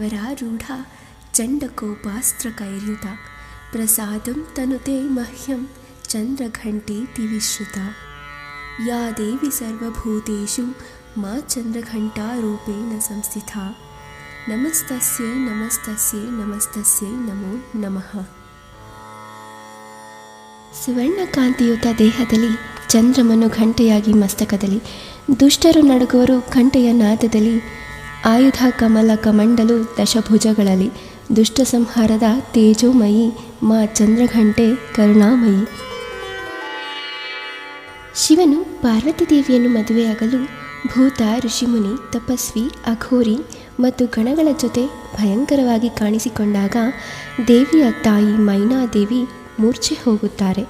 ವರಾರೂಢ ಚಂಡಕೋಪಾಸ್ತ್ರಕೈರ್ಯುತ ಪ್ರಸಾದಂ ತನುತೆ ಮಹ್ಯಂ ಚಂದ್ರಘಂಟೇತಿ ವಿಶ್ರುತ ಯಾ ದೇವಿ ಸರ್ವಭೂತೇಷು ಮಾ ಚಂದ್ರಘಂಟಾರೂಪೇಣ ಸಂಸ್ಥಿತಾ ನಮಸ್ತಸ್ಯೈ ನಮಸ್ತಸ್ಯೈ ನಮಸ್ತಸ್ಯೈ ನಮೋ ನಮಃ. ಸುವರ್ಣಕಾಂತಿಯುತ ದೇಹದಲ್ಲಿ, ಚಂದ್ರಮನು ಘಂಟೆಯಾಗಿ ಮಸ್ತಕದಲ್ಲಿ, ದುಷ್ಟರು ನಡುಗುವರು ಘಂಟೆಯ ನಾದದಲ್ಲಿ, ಆಯುಧ ಕಮಲ ಕಮಂಡಲು ದಶಭುಜಗಳಲ್ಲಿ, ದುಷ್ಟ ಸಂಹಾರದ ತೇಜೋಮಯಿ ಮಾ ಚಂದ್ರಘಂಟೆ ಕರುಣಾಮಯಿ. ಶಿವನು ಪಾರ್ವತಿ ದೇವಿಯನ್ನು ಮದುವೆಯಾಗಲು ಭೂತ, ಋಷಿಮುನಿ, ತಪಸ್ವಿ, ಅಘೋರಿ ಮತ್ತು ಗಣಗಳ ಜೊತೆ ಭಯಂಕರವಾಗಿ ಕಾಣಿಸಿಕೊಂಡಾಗ ದೇವಿಯ ತಾಯಿ ಮೈನಾದೇವಿ ಮೂರ್ಛೆ ಹೋಗುತ್ತಾರೆ.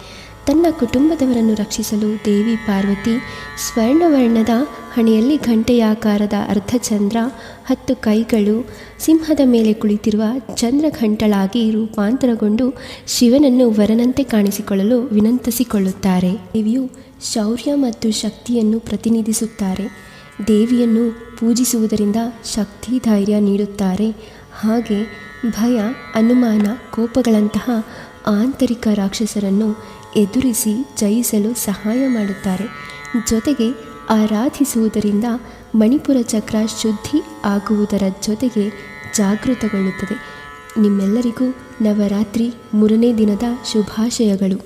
ತನ್ನ ಕುಟುಂಬದವರನ್ನು ರಕ್ಷಿಸಲು ದೇವಿ ಪಾರ್ವತಿ ಸ್ವರ್ಣವರ್ಣದ ಹಣೆಯಲ್ಲಿ ಘಂಟೆಯಾಕಾರದ ಅರ್ಧಚಂದ್ರ, 10 ಕೈಗಳು, ಸಿಂಹದ ಮೇಲೆ ಕುಳಿತಿರುವ ಚಂದ್ರಘಂಟಳಾಗಿ ರೂಪಾಂತರಗೊಂಡು ಶಿವನನ್ನು ವರನಂತೆ ಕಾಣಿಸಿಕೊಳ್ಳಲು ವಿನಂತಿಸಿಕೊಳ್ಳುತ್ತಾರೆ. ದೇವಿಯು ಶೌರ್ಯ ಮತ್ತು ಶಕ್ತಿಯನ್ನು ಪ್ರತಿನಿಧಿಸುತ್ತಾರೆ. ದೇವಿಯನ್ನು ಪೂಜಿಸುವುದರಿಂದ ಶಕ್ತಿ, ಧೈರ್ಯ ನೀಡುತ್ತಾರೆ. ಹಾಗೆ ಭಯ, ಅನುಮಾನ, ಕೋಪಗಳಂತಹ ಆಂತರಿಕ ರಾಕ್ಷಸರನ್ನು ಎದುರಿಸಿ ಜಯಿಸಲು ಸಹಾಯ ಮಾಡುತ್ತಾರೆ. ಜೊತೆಗೆ ಆರಾಧಿಸುವುದರಿಂದ ಮಣಿಪುರ ಚಕ್ರ ಶುದ್ಧಿ ಆಗುವುದರ ಜೊತೆಗೆ ಜಾಗೃತಗೊಳ್ಳುತ್ತದೆ. ನಿಮ್ಮೆಲ್ಲರಿಗೂ ನವರಾತ್ರಿ 3ನೇ ದಿನದ ಶುಭಾಶಯಗಳು.